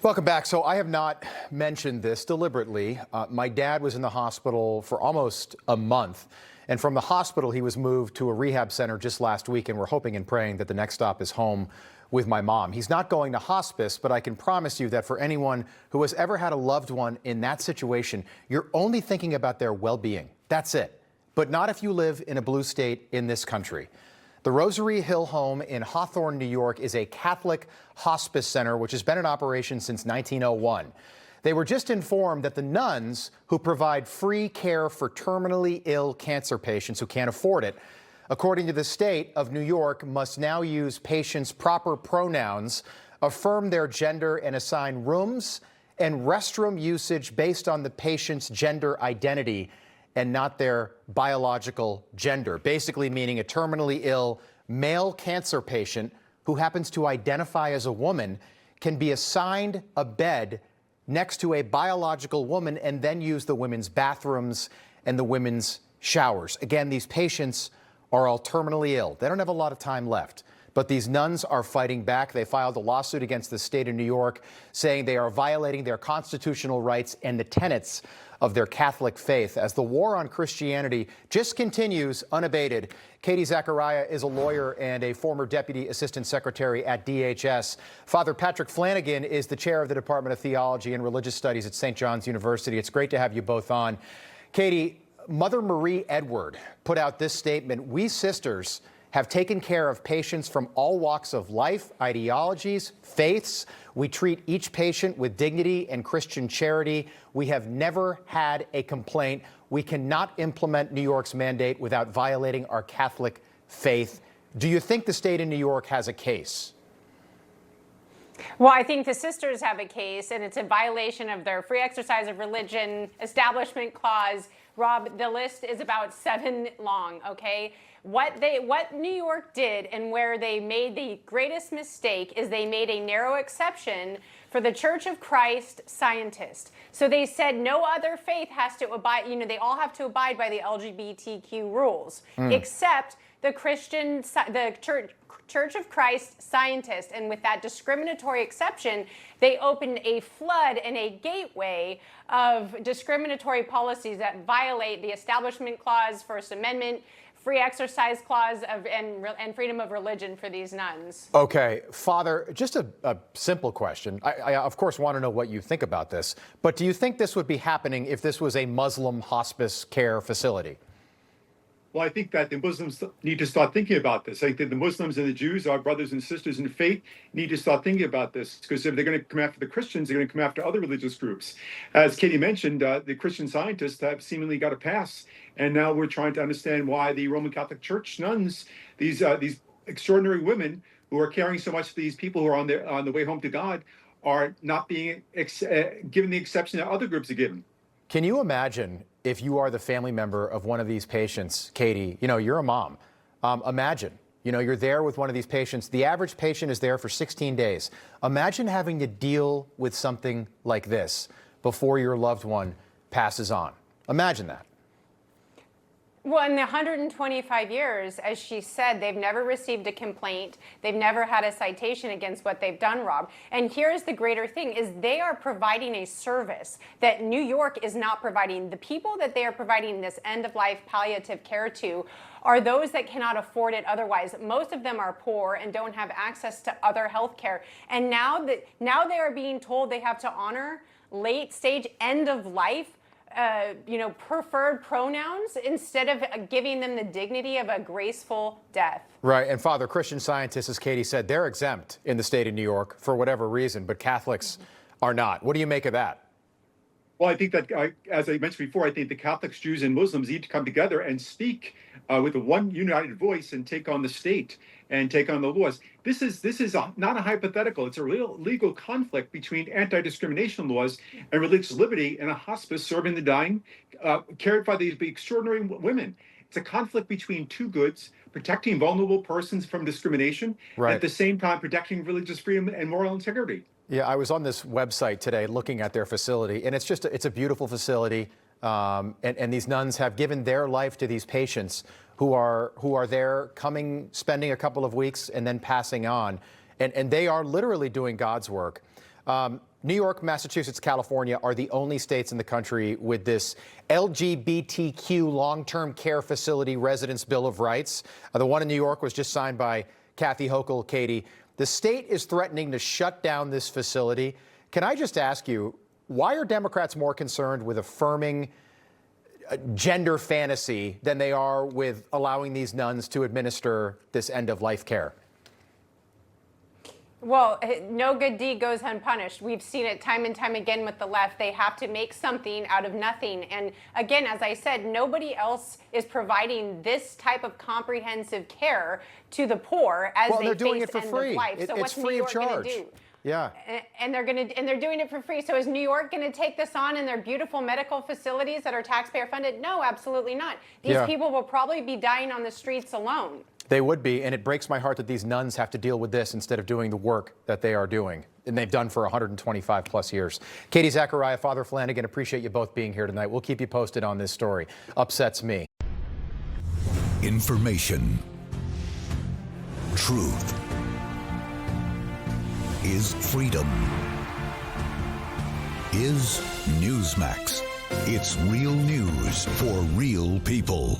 Welcome back. So I have not mentioned this deliberately. My dad was in the hospital for almost a month. And from the hospital, he was moved to a rehab center just last week. And we're hoping and praying that the next stop is home with my mom. He's not going to hospice, but I can promise you that for anyone who has ever had a loved one in that situation, you're only thinking about their well-being. That's it. But not if you live in a blue state in this country. The Rosary Hill Home in Hawthorne, New York is a Catholic hospice center which has been in operation since 1901. They were just informed that the nuns who provide free care for terminally ill cancer patients who can't afford it, according to the state of New York, must now use patients' proper pronouns, affirm their gender, and assign rooms and restroom usage based on the patient's gender identity and not their biological gender, basically meaning a terminally ill male cancer patient who happens to identify as a woman can be assigned a bed next to a biological woman and then use the women's bathrooms and the women's showers. Again, these patients are all terminally ill. They don't have a lot of time left. But these nuns are fighting back. They filed a lawsuit against the state of New York saying they are violating their constitutional rights and the tenets of their Catholic faith as the war on Christianity just continues unabated. Katie Zachariah is a lawyer and a former deputy assistant secretary at DHS. Father Patrick Flanagan is the chair of the Department of Theology and Religious Studies at St. John's University. It's great to have you both on. Katie, Mother Marie Edward put out this statement: "We sisters have taken care of patients from all walks of life, ideologies, faiths. We treat each patient with dignity and Christian charity. We have never had a complaint. We cannot implement New York's mandate without violating our Catholic faith." Do you think the state of New York has a case? Well, I think the sisters have a case, and it's a violation of their free exercise of religion establishment clause. Rob, the list is about 7 long, okay? What New York did and where they made the greatest mistake is they made a narrow exception for the Church of Christ scientist. So they said no other faith has to abide, they all have to abide by the LGBTQ rules, except the Church of Christ scientist. And with that discriminatory exception, they opened a flood and a gateway of discriminatory policies that violate the Establishment Clause, First Amendment, free exercise clause and freedom of religion for these nuns. Okay, Father, just a simple question. I of course want to know what you think about this, but do you think this would be happening if this was a Muslim hospice care facility? Well, I think that the Muslims need to start thinking about this. I think that the Muslims and the Jews, our brothers and sisters in faith, need to start thinking about this, because if they're going to come after the Christians, they're going to come after other religious groups. As Katie mentioned, the Christian scientists have seemingly got a pass, and now we're trying to understand why the Roman Catholic Church nuns, these extraordinary women who are caring so much for these people who are on the way home to God, are not being given the exception that other groups are given. Can you imagine if you are the family member of one of these patients, Katie? You're a mom. Imagine, you're there with one of these patients. The average patient is there for 16 days. Imagine having to deal with something like this before your loved one passes on. Imagine that. Well, in the 125 years, as she said, they've never received a complaint. They've never had a citation against what they've done, Rob. And here's the greater thing, is they are providing a service that New York is not providing. The people that they are providing this end-of-life palliative care to are those that cannot afford it otherwise. Most of them are poor and don't have access to other health care. And now they are being told they have to honor late-stage end-of-life preferred pronouns instead of giving them the dignity of a graceful death. Right. And Father, Christian scientists, as Katie said, they're exempt in the state of New York for whatever reason, but Catholics are not. What do you make of that? Well, I think that, as I mentioned before, I think the Catholics, Jews, and Muslims need to come together and speak with a one united voice and take on the state and take on the laws. This is not a hypothetical. It's a real legal conflict between anti-discrimination laws and religious liberty in a hospice serving the dying, cared by these extraordinary women. It's a conflict between two goods: protecting vulnerable persons from discrimination, right, and at the same time protecting religious freedom and moral integrity. Yeah, I was on this website today looking at their facility, and it's a beautiful facility. And these nuns have given their life to these patients who are there spending a couple of weeks and then passing on. And they are literally doing God's work. New York, Massachusetts, California are the only states in the country with this LGBTQ long-term care facility residence bill of rights. The one in New York was just signed by Kathy Hochul. Katie, the state is threatening to shut down this facility. Can I just ask you, why are Democrats more concerned with affirming gender fantasy than they are with allowing these nuns to administer this end-of-life care? Well, no good deed goes unpunished. We've seen it time and time again with the left. They have to make something out of nothing. And again, as I said, nobody else is providing this type of comprehensive care to the poor as they face end of life. So what's New York going to do? Yeah. And they're doing it for free. So is New York going to take this on in their beautiful medical facilities that are taxpayer funded? No, absolutely not. These people will probably be dying on the streets alone. They would be, and it breaks my heart that these nuns have to deal with this instead of doing the work that they are doing, and they've done for 125 plus years. Katie Zachariah, Father Flanagan, appreciate you both being here tonight. We'll keep you posted on this story. Upsets me. Information. Truth is freedom. Is Newsmax. It's real news for real people.